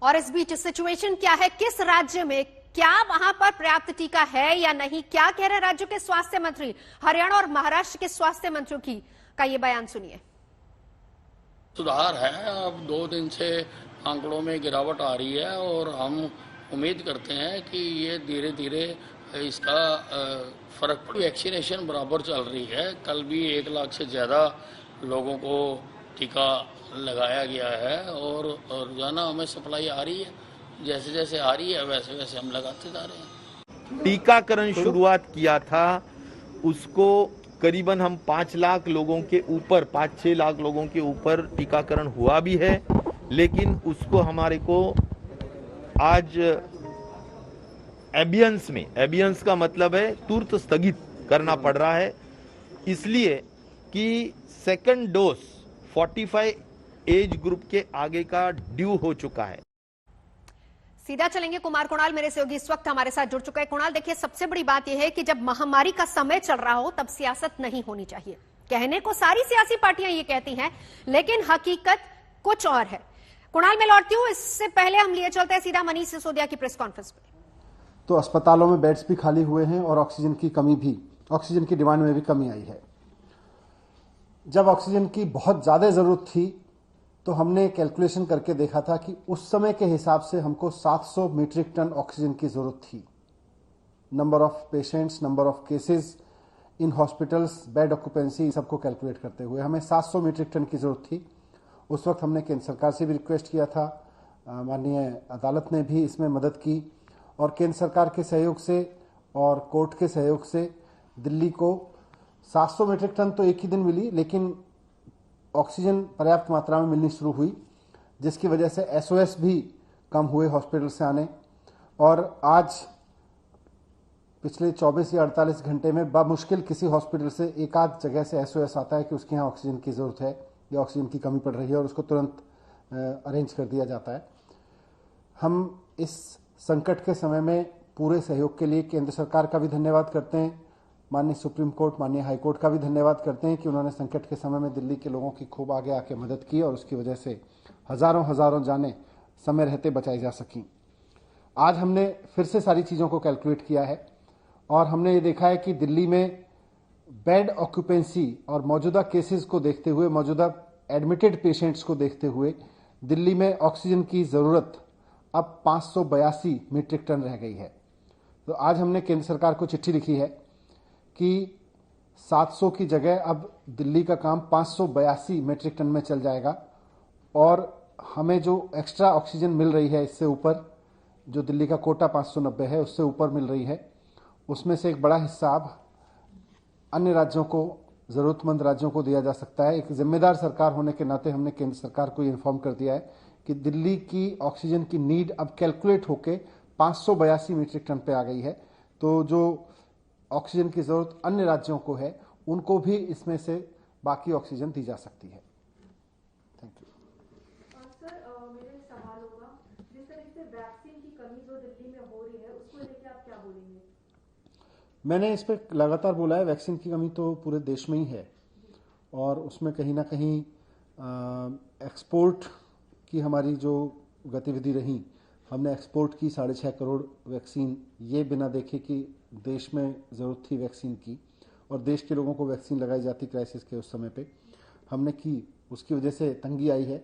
और इस बीच सिचुएशन क्या है, किस राज्य में, क्या वहां पर पर्याप्त टीका है या नहीं, क्या कह रहे राज्यों के स्वास्थ्य मंत्री, हरियाणा और महाराष्ट्र के स्वास्थ्य मंत्रियों की का ये बयान सुनिए। सुधार है, अब 2 दिन से आंकड़ों में गिरावट आ रही है और हम उम्मीद करते हैं कि ये धीरे धीरे इसका फर्क पड़े। वैक्सीनेशन बराबर चल रही है, कल भी 1 लाख से ज़्यादा लोगों को टीका लगाया गया है और रोजाना हमें सप्लाई आ रही है, जैसे जैसे आ रही है वैसे वैसे हम लगाते जा रहे हैं। टीकाकरण शुरुआत किया था उसको करीबन हम 5 लाख लोगों के ऊपर, 5-6 लाख लोगों के ऊपर टीकाकरण हुआ भी है, लेकिन उसको हमारे को आज एबियंस का मतलब है तुरंत स्थगित करना पड़ रहा है, इसलिए कि सेकंड डोज 45 एज ग्रुप के आगे का ड्यू हो चुका है। सीधा चलेंगे कुमार कुणाल मेरे सहयोगी इस वक्त हमारे साथ जुड़ चुका है। कुणाल, देखिए सबसे बड़ी बात यह है कि जब महामारी का समय चल रहा हो तब सियासत नहीं होनी चाहिए। कहने को सारी सियासी पार्टियां ये कहती हैं, लेकिन हकीकत कुछ और है। कुणाल, मैं लौटती हूं, इससे पहले हम लिए चलते हैं सीधा मनीष सिसोदिया की प्रेस कॉन्फ्रेंस पे। तो अस्पतालों में बेड्स भी खाली हुए हैं और ऑक्सीजन की डिमांड में भी कमी आई है। जब ऑक्सीजन की बहुत ज्यादा जरूरत थी तो हमने कैलकुलेशन करके देखा था कि उस समय के हिसाब से हमको 700 मीट्रिक टन ऑक्सीजन की जरूरत थी। Number of patients, number of cases in hospitals, bed occupancy, सबको कैलकुलेट करते हुए हमें 700 मीट्रिक टन की जरूरत थी। उस वक्त हमने केंद्र सरकार से भी रिक्वेस्ट किया था, माननीय अदालत ने भी इसमें मदद की और केंद्र सरकार के सहयोग से और कोर्ट के सहयोग से दिल्ली को 700 मीट्रिक टन तो एक ही दिन मिली, लेकिन ऑक्सीजन पर्याप्त मात्रा में मिलनी शुरू हुई, जिसकी वजह से एसओएस भी कम हुए हॉस्पिटल से आने। और आज पिछले 24 या 48 घंटे में बामुश्किल किसी हॉस्पिटल से एक आध जगह से एसओएस आता है कि उसके यहाँ ऑक्सीजन की ज़रूरत है या ऑक्सीजन की कमी पड़ रही है और उसको तुरंत अरेंज कर दिया जाता है। हम इस संकट के समय में पूरे सहयोग के लिए केंद्र सरकार का भी धन्यवाद करते हैं, माननीय सुप्रीम कोर्ट, माननीय हाई कोर्ट का भी धन्यवाद करते हैं कि उन्होंने संकट के समय में दिल्ली के लोगों की खूब आगे आके मदद की और उसकी वजह से हजारों जानें समय रहते बचाई जा सकी। आज हमने फिर से सारी चीज़ों को कैलकुलेट किया है और हमने ये देखा है कि दिल्ली में बेड ऑक्यूपेंसी और मौजूदा केसेस को देखते हुए, मौजूदा एडमिटेड पेशेंट्स को देखते हुए दिल्ली में ऑक्सीजन की ज़रूरत अब 582 मीट्रिक टन रह गई है। तो आज हमने केंद्र सरकार को चिट्ठी लिखी है कि 700 की जगह अब दिल्ली का काम 582 मीट्रिक टन में चल जाएगा और हमें जो एक्स्ट्रा ऑक्सीजन मिल रही है इससे ऊपर, जो दिल्ली का कोटा 590 है उससे ऊपर मिल रही है, उसमें से एक बड़ा हिस्सा अब अन्य राज्यों को, ज़रूरतमंद राज्यों को दिया जा सकता है। एक जिम्मेदार सरकार होने के नाते हमने केंद्र सरकार को ये इन्फॉर्म कर दिया है कि दिल्ली की ऑक्सीजन की नीड अब कैलकुलेट होके 582 मीट्रिक टन पे आ गई है। तो जो ऑक्सीजन की जरूरत अन्य राज्यों को है उनको भी इसमें से बाकी ऑक्सीजन दी जा सकती है। Thank you. सर, मेरा सवाल होगा, जिस तरह से वैक्सीन की कमी जो दिल्ली में हो रही है उसको लेकर आप क्या बोलेंगे? मैंने इस पर लगातार बोला है, वैक्सीन की कमी तो पूरे देश में ही है और उसमें कहीं ना कहीं एक्सपोर्ट की हमारी जो गतिविधि रही, हमने एक्सपोर्ट की 6.5 करोड़ वैक्सीन, ये बिना देखे कि देश में ज़रूरत थी वैक्सीन की और देश के लोगों को वैक्सीन लगाई जाती क्राइसिस के उस समय पे हमने की, उसकी वजह से तंगी आई है।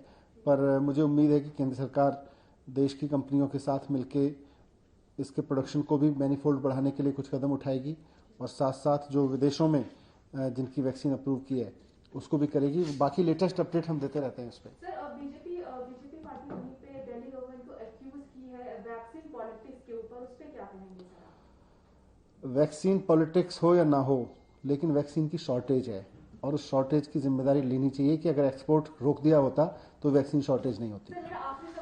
पर मुझे उम्मीद है कि केंद्र सरकार देश की कंपनियों के साथ मिलके इसके प्रोडक्शन को भी मैनीफोल्ड बढ़ाने के लिए कुछ कदम उठाएगी और साथ साथ जो विदेशों में जिनकी वैक्सीन अप्रूव की है उसको भी करेगी। बाकी लेटेस्ट अपडेट हम देते रहते हैं इस पर। बीजेपी पार्टी वहीं पे दिल्ली गवर्नमेंट को एक्यूज की है वैक्सीन पॉलिटिक्स के ऊपर, उस पर क्या कहेंगे सर? वैक्सीन पॉलिटिक्स हो या ना हो, लेकिन वैक्सीन की शॉर्टेज है और उस शॉर्टेज की जिम्मेदारी लेनी चाहिए कि अगर एक्सपोर्ट रोक दिया होता तो वैक्सीन शॉर्टेज नहीं होती। सर, मेरा आखिरी